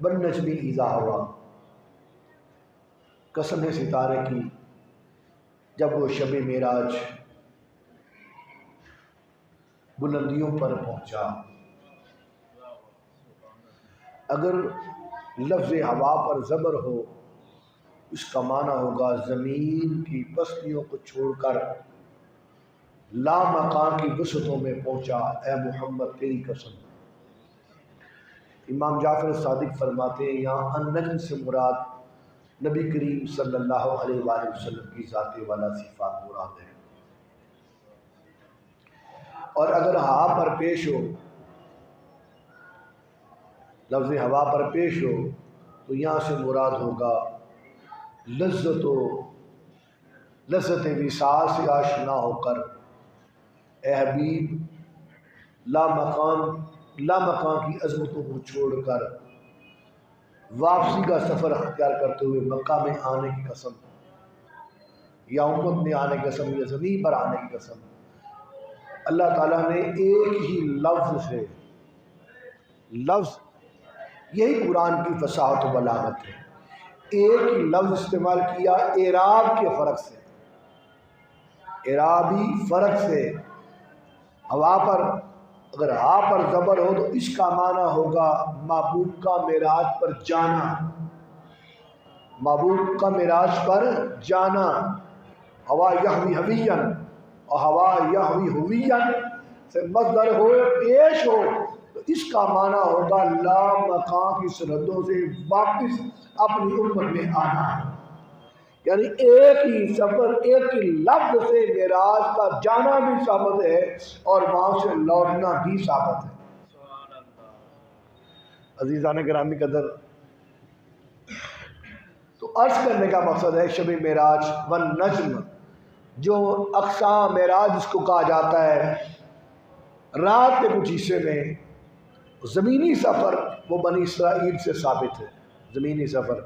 والنجم اذا ہوا، قسم ہے ستارے کی جب وہ شب معراج بلندیوں پر پہنچا۔ اگر لفظ ہوا پر زبر ہو اس کا معنی ہوگا زمین کی پستیوں کو چھوڑ کر لا مکان کی وسعتوں میں پہنچا، اے محمد تیری قسم۔ امام جعفر صادق فرماتے ہیں یہاں النجم سے مراد نبی کریم صلی اللہ علیہ وآلہ وسلم کی ذات والا صفات مراد ہے۔ اور اگر ہوا پر پیش ہو، لفظ ہوا پر پیش ہو تو یہاں سے مراد ہوگا لذت وصال سے آشنا ہو کر اے حبیب لا مکان کی عظمتوں کو چھوڑ کر واپسی کا سفر اختیار کرتے ہوئے مکہ میں آنے کی قسم، یا امت میں آنے کی قسم، یا زمین پر آنے کی قسم۔ اللہ تعالیٰ نے ایک ہی لفظ سے، لفظ یہی قرآن کی فصاحت و بلاغت ہے، ایک ہی لفظ استعمال کیا اعراب کے فرق سے، اعرابی فرق سے۔ ہوا پر اگر ہا پر زبر ہو تو اس کا معنی ہوگا محبوب کا معراج پر جانا، محبوب کا معراج پر جانا۔ ہوا یحوی حویًا اور ہوا یحوی ہویًا سے مصدر ہو پیش ہو تو اس کا معنی ہوگا لا مکان کی سرحدوں سے واپس اپنی امت میں آنا، یعنی ایک ہی سفر، ایک ہی لفظ سے معراج کا جانا بھی ثابت ہے اور وہاں سے لوٹنا بھی ثابت ہے۔ عزیزان گرامی قدر، تو عرض کرنے کا مقصد ہے شب معراج والنجم، جو اقصیٰ معراج جس کو کہا جاتا ہے، رات کے کچھ حصے میں زمینی سفر وہ بنی اسرائیل سے ثابت ہے۔ زمینی سفر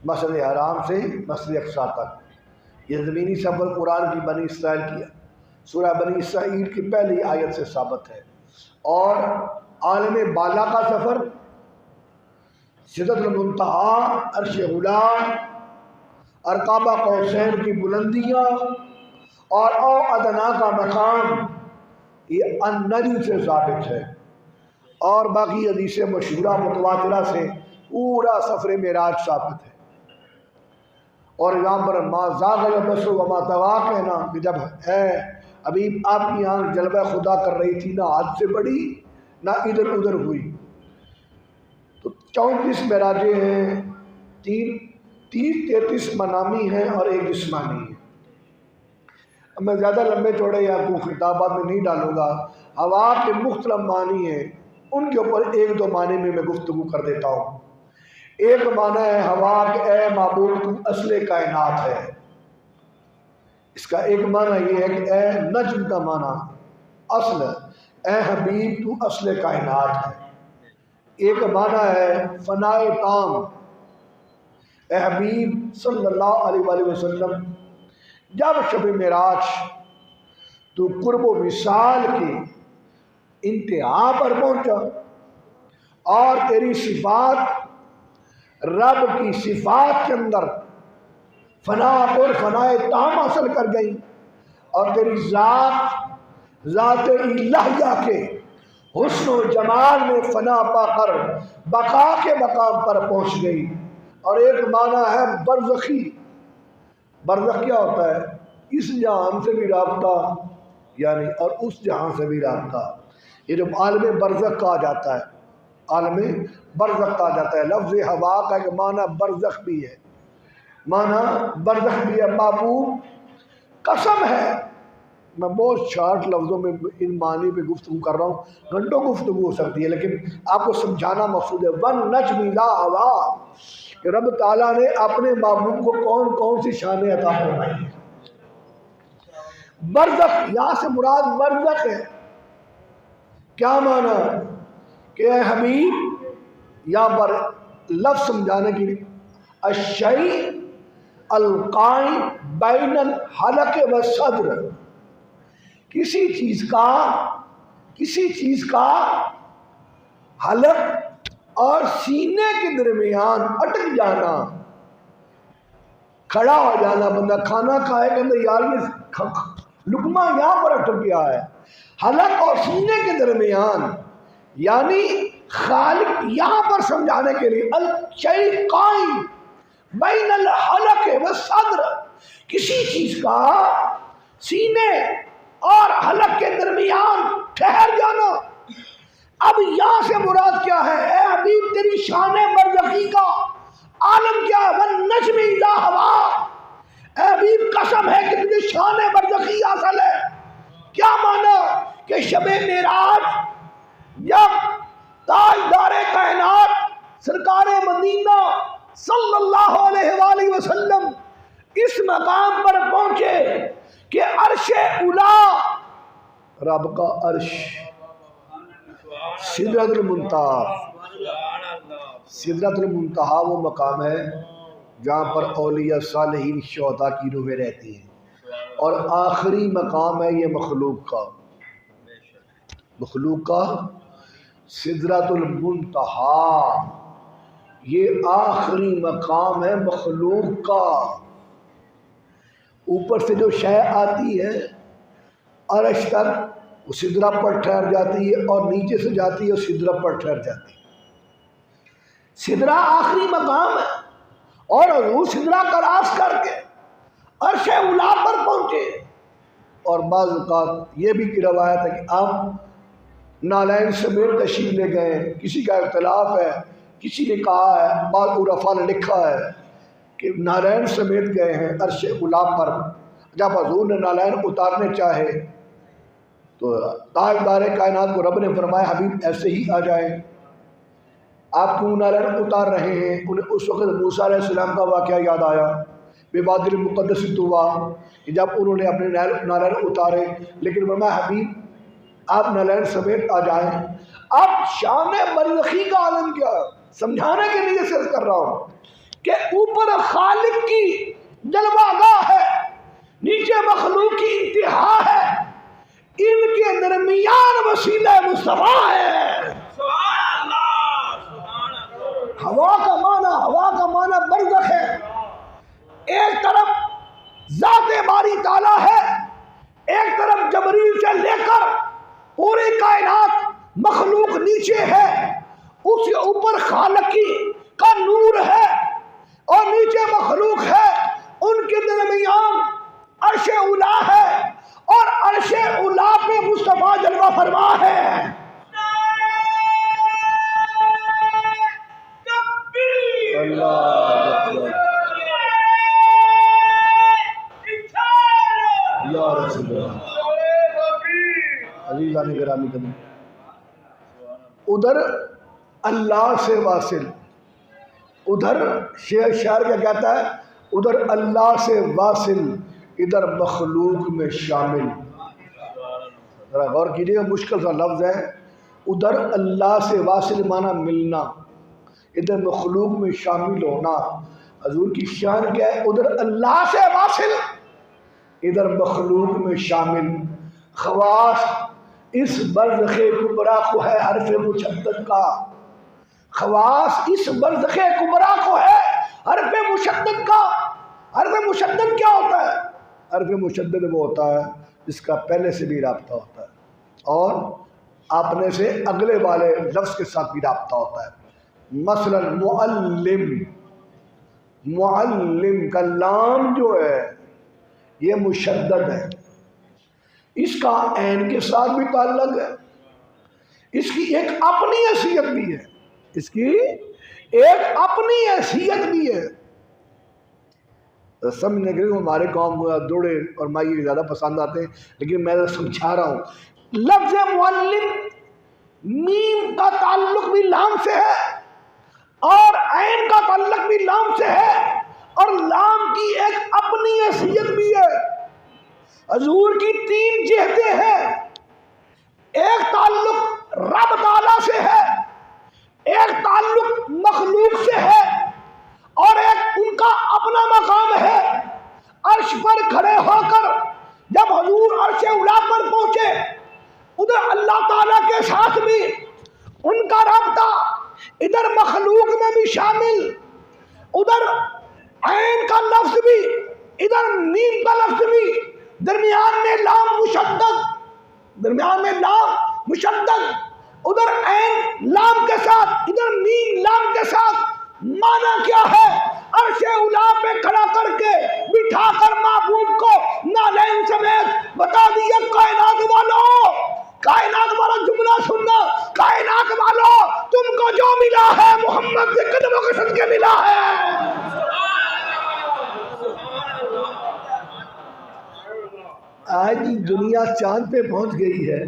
مسجد حرام سے مسجد اقصیٰ تک، یہ زمینی سفر قرآن کی بنی اسرائیل کی سورہ بنی اسرائیل کی پہلی آیت سے ثابت ہے۔ اور عالم بالا کا سفر، سدرۃ المنتہا، عرش علا اور قاب قوسین کی بلندیاں اور او ادنا کا مقام، یہ النجم سے ثابت ہے۔ اور باقی حدیث مشہورہ متواترہ سے پورا سفر معراج ثابت ہے۔ اور یہاں پر ما زاغ البصر وما طغیٰ کہنا کہ جب ہے ابھی آپ کی آنکھ جلوہ خدا کر رہی تھی، نہ حد سے بڑی نہ ادھر ادھر ہوئی۔ تو 34 معراجیں ہیں، 33 منامی ہیں اور ایک جسمانی ہے۔ اب میں زیادہ لمبے چوڑے آپ کو خطابات میں نہیں ڈالوں گا، ہوا کے مختلف معنی ہیں، ان کے اوپر ایک دو معنی میں گفتگو کر دیتا ہوں۔ ایک معنی ہے ہوا کہ اے محبوب تو اصل کائنات ہے، اس کا ایک معنی یہ ہے کہ اے نجم کا معنی اصل، اے حبیب تو اصل کائنات ہے۔ ایک معنی ہے فنائے تام، اے حبیب صلی اللہ علیہ وآلہ وسلم جب شب معراج تو قرب و وصال کی انتہا پر پہنچا اور تیری صفات رب کی صفات کے اندر فنا اور فنائے تام حاصل کر گئی، اور تیری ذات الہیہ کے حسن و جمال میں فنا پا کر بقا کے مقام پر پہنچ گئی۔ اور ایک معنی ہے برزخی، برزخ کیا ہوتا ہے؟ اس جہان سے بھی رابطہ، یعنی اور اس جہان سے بھی رابطہ، یہ جو عالم برزخ کہا جاتا ہے، عالم برزخ کہا جاتا ہے۔ لفظ ہوا کا ایک معنی برزخ بھی ہے، معنی برزخ بھی ہے۔ محبوب قسم ہے، میں بہت شارٹ لفظوں میں ان معنی پہ گفتگو کر رہا ہوں، گھنٹوں گفتگو ہو سکتی ہے، لیکن آپ کو سمجھانا مقصود ہے۔ والنجم اذا ہوا، کہ رب تعالیٰ نے اپنے محبوب کو کون کون سی شانیں عطا فرمائی ہیں۔ برزخ یہاں سے مراد برزخ ہے، کیا معنی؟ کہ اے حبیب، یہاں پر لفظ سمجھانے کی لیے الشیء القائم بین الحلق والصدر، کسی چیز کا حلق اور سینے کے درمیان اٹک جانا، کھڑا ہو جانا، بندہ کھانا کھائے کہ یار یہ لقمہ یہاں پر اٹک گیا ہے، حلق اور سینے کے درمیان، یعنی خالق یہاں پر سمجھانے کے لیے الشیء قائم بین الحلق والصدر، کسی چیز کا سینے اور حلق کے درمیان ٹھہر جانا۔ اب یہاں سے مراد کیا ہے؟ اے حبیب تیری شان برزخی کا عالم کیا ہے؟ والنجم اذا ہوا، اے حبیب قسم ہے کہ تجھے شان برزخی حاصل ہے۔ کیا مانا؟ کہ شب معراج جب تاجدار کائنات سرکار مدینہ صلی اللہ علیہ وآلہ وسلم اس مقام پر پہنچے کہ عرش اولا، رب کا عرش، سدرۃ المنتہا، سدرۃ المنتہا وہ مقام ہے جہاں پر اولیاء صالحین شہداء کی روحیں رہتی ہیں، اور آخری مقام ہے یہ مخلوق کا، مخلوق کا سدرۃ المنتہا، یہ آخری مقام ہے مخلوق کا۔ اوپر سے جو شے آتی ہے عرش تک وہ سدرہ پر ٹھہر جاتی ہے، اور نیچے سے جاتی ہے وہ سدرہ پر ٹھہر جاتی ہے۔ سدرہ آخری مقام ہے، اور حضور سدرہ کراس کر کے عرش اولا پر پہنچے۔ اور بعض اوقات یہ بھی کی روایت ہے کہ آپ نالین سمیت تشریف لے گئے، کسی کا اختلاف ہے، کسی نے کہا ہے، بعض عرفاء نے لکھا ہے کہ نالین سمیت گئے ہیں عرش اولا پر۔ جب حضور نے نالین اتارنے چاہے تو تاجدار کائنات کو رب نے فرمایا حبیب ایسے ہی آ جائیں، آپ کیوں نالین اتار رہے ہیں؟ انہیں اس وقت موسیٰ علیہ السلام کا واقعہ یاد آیا بے وادی المقدس طویٰ، جب انہوں نے اپنے نالین اتارے، لیکن فرمایا حبیب آپ نالین سمیت آ جائیں۔ اب شان برزخی کا عالم کیا سمجھانے کے لیے سے کر رہا ہوں کہ اوپر خالق کی جلوہ گاہ ہے، نیچے مخلوق کی انتہا ہے، ان کے درمیان وسیلہ مصطفیٰ ہے۔ ہوا کا معنی برزخ ہے، ایک طرف ذات باری تعالیٰ ہے، ایک طرف جبریل سے لے کر پوری کائنات مخلوق نیچے ہے، اس کے اوپر خالقی کا نور ہے اور نیچے مخلوق ہے، ان کے درمیان عرش اولا ہے، اور عرش اولا پہ مصطفیٰ جلوہ فرما ہے۔ اللہ یا رسول اللہ، عزیزان گرامی قدر، ادھر اللہ سے واصل، ادھر شاعر کیا کہتا ہے؟ ادھر اللہ سے واصل، ادھر مخلوق میں شامل۔ ذرا غور کیجیے، مشکل سا لفظ ہے، ادھر اللہ سے واصل معنی ملنا، ادھر مخلوق میں شامل ہونا۔ حضور کی شان کیا ہے؟ ادھر اللہ سے واصل، ادھر مخلوق میں شامل۔ خواص اس برزخ کبریٰ کو ہے حرف مشدد کا، خواص اس برزخ کبریٰ کو ہے حرف مشدد کا۔ حرف مشدد کیا ہوتا ہے؟ حرف مشدد وہ ہوتا ہے جس کا پہلے سے بھی رابطہ ہوتا ہے اور اپنے سے اگلے والے لفظ کے ساتھ بھی رابطہ ہوتا ہے۔ مثلا معلم، معلم کا لام جو ہے یہ مشدد ہے، اس کا عین کے ساتھ بھی تعلق ہے، اس کی ایک اپنی حیثیت بھی ہے، اس کی ایک اپنی حیثیت بھی ہے۔ سمجھنے کے لیے ہمارے قوم کو دوڑے اور مائی زیادہ پسند آتے ہیں، لیکن میں سمجھا رہا ہوں۔ لفظ معلم میم کا تعلق بھی لام سے ہے اور عین کا تعلق بھی لام سے ہے، اور لام کی ایک اپنی حیثیت بھی ہے۔ حضور کی تین جہتیں ہیں، ایک تعلق رب تعالیٰ سے ہے، ایک تعلق مخلوق سے ہے، اور ایک ان کا اپنا مقام ہے۔ عرش پر کھڑے ہو کر جب حضور عرش اولا پر پہنچے، ادھر اللہ تعالیٰ کے ساتھ بھی ان کا رابطہ، ادھر ادھر عین کا لفظ بھی ادھر میم کا لفظ بھی، درمیان میں لام مشدد، درمیان میں لام مشدد، ادھر عین لام کے ساتھ ادھر میم لام کے ساتھ، معنی کیا ہے؟ عرش اولا پہ کھڑا کر کے بٹھا کر محبوب کو نالین سمیت بتا دیا کائنات والوں، کائنات والا جملہ سننا، کائنات والوں تم کو جو ملا ہے محمد کے قدموں کے صدقے ملا ہے۔ آج دنیا چاند پہ پہنچ گئی ہے،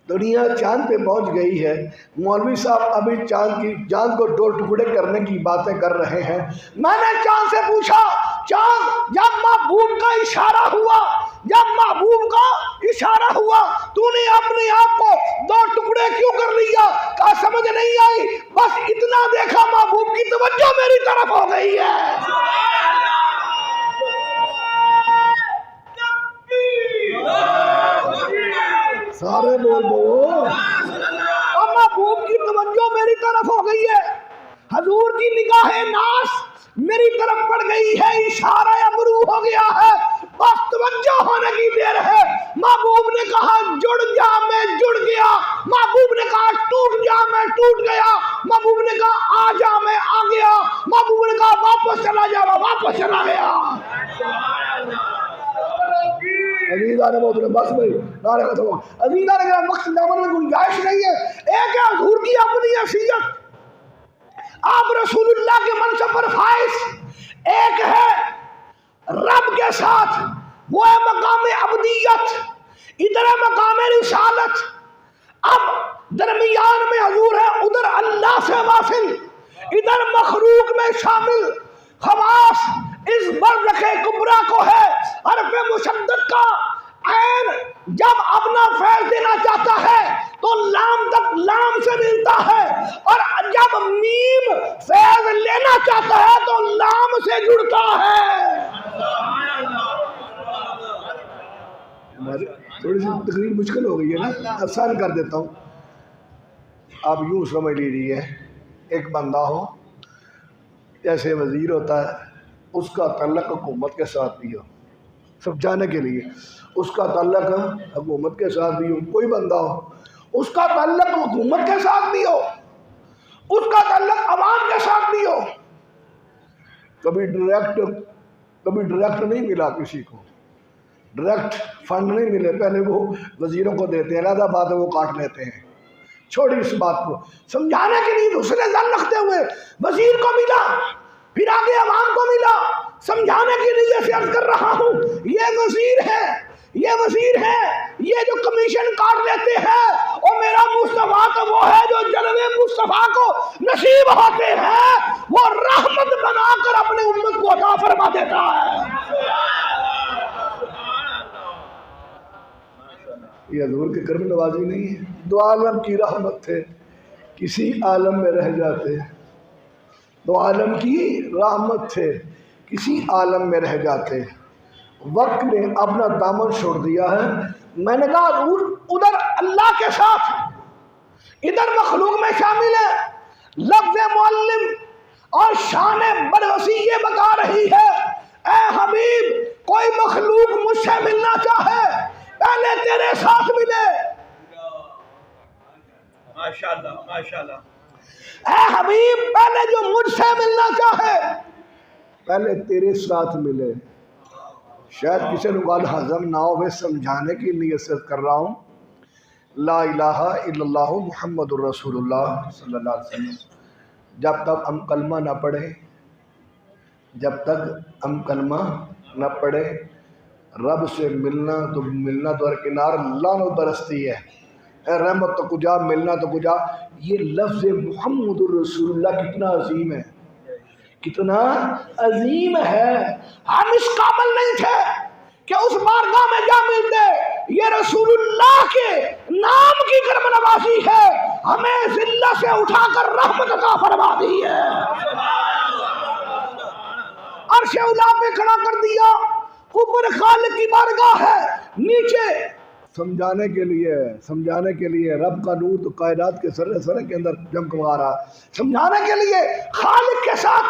دنیا چاند پہ پہنچ گئی ہے، مولوی صاحب ابھی چاند کو دو ٹکڑے کرنے کی باتیں کر رہے ہیں۔ میں نے چاند سے پوچھا، چاند جب محبوب کا اشارہ ہوا، جب محبوب کا اشارہ ہوا تو نے اپنے آپ کو دو ٹکڑے کیوں کر لیا؟ کہا سمجھ نہیں آئی، بس اتنا دیکھا محبوب کی توجہ میری طرف ہو گئی ہے۔ سارے بول دو، اب محبوب کی توجہ میری طرف ہو گئی ہے، حضور کی نگاہ ناز میری طرف پڑ گئی ہے، اشارہ ابرو ہو گیا ہے، بس توجہ ہونے کی دیر ہے۔ محبوب نے کہا جڑ جا، میں جڑ گیا، محبوب نے کہا ٹوٹ جا، میں ٹوٹ گیا، محبوب نے کہا آ جا، میں آ گیا، محبوب نے کہا واپس چلا جا، میں واپس چلا گیا۔ عزیزہ نے محترم بس بھائی نعرہ ختم، عزیزہ نے کہا وقت دامن میں گنجائش نہیں ہے۔ ایک ہے حضور کی اپنی حیثیت، آپ رسول اللہ کے منصب پر فائز، ایک ہے رب کے ساتھ، وہ ہے مقام عبدیت، ادھر ہے مقام رسالت۔ اب درمیان میں حضور ہے، ادھر اللہ سے واصل، ادھر مخلوق میں شامل، خواص اس برزخ کبریٰ کو ہے۔ حرف مشدد کا عین جب اپنا فیض دینا چاہتا ہے تو لام تک لام سے ملتا ہے، اور جب میم فیض لینا چاہتا ہے تو لام سے جڑتا ہے۔ تھوڑی سی تقریر مشکل ہو گئی ہے نا، آسان کر دیتا ہوں۔ آپ یوں سمجھ لیجیے، ایک بندہ ہو، جیسے وزیر ہوتا ہے، اس کا تعلق حکومت کے ساتھ بھی ہو، سمجھانے کے لیے اس کا تعلق حکومت کے ساتھ بھی ہو، کوئی بندہ ہو اس کا تعلق حکومت کے ساتھ بھی ہو، اس کا تعلق عوام کے ساتھ بھی ہو، کبھی ڈائریکٹ نہیں ملا کسی کو، ڈائریکٹ فنڈ نہیں ملے، پہلے وہ وزیروں کو دیتے ہیں، علیحدہ بات ہے وہ کاٹ لیتے ہیں۔ چھوڑی اس بات کو، سمجھانے کے لیے حسن ظن رکھتے ہوئے وزیر کو ملا، پھر آگے عوام کو ملا، سمجھانے کے لیے سے عرض کر رہا ہوں، یہ وزیر ہے، یہ وزیر ہے، یہ جو کمیشن کاٹ لیتے ہیں، اور میرا مصطفیٰ تو وہ ہے جو جلوے مصطفیٰ کو نصیب ہوتے ہیں، وہ رحمت بنا کر اپنے امت کو عطا فرما دیتا ہے۔ یہ حضور کے کرم نوازی نہیں ہے، دو عالم کی رحمت تھے، کسی عالم میں رہ جاتے، دو عالم کی رحمت تھے، کسی عالم میں رہ جاتے، وقت نے اپنا دامن چھوڑ دیا ہے۔ میں نے کہا حضور ادھر اللہ کے ساتھ، ادھر مخلوق میں شامل ہے، لفظ معلم اور شان بدوسی یہ بتا رہی ہے، اے حبیب کوئی مخلوق مجھ سے ملنا چاہے پہلے تیرے ساتھ ملے، ماشاءاللہ ماشاءاللہ، اے حبیب پہلے جو مجھ سے ملنا چاہے پہلے تیرے ساتھ ملے۔ شاید کسی نقال ہضم نہ ہو، سمجھانے کی نیت سے کر رہا ہوں، لا الہ الا اللہ محمد الرسول اللہ صلی اللہ علیہ وسلم، جب تک ہم کلمہ نہ پڑھیں، جب تک ہم کلمہ نہ پڑھیں، رب سے ملنا تو کنار لانو برستی ہے، اے رحمت تو کجا، ملنا تو کجا۔ یہ لفظ محمد الرسول اللہ کتنا عظیم ہے، کتنا عظیم ہے۔ ہم اس قابل نہیں تھے کہ اس بارگاہ میں جا ملتے، یہ رسول اللہ کے نام کی کرم نوازی ہے، ہمیں ذلت سے اٹھا کر رحمت عطا فرما دی ہے، عرش اولا پہ کھڑا کر دیا، اوپر خالق کی بارگاہ ہے، نیچے سمجھانے کے لیے رب کا نور تو کائنات کے سرے کے اندر چمکا رہا، سمجھانے کے لیے خالق کے ساتھ۔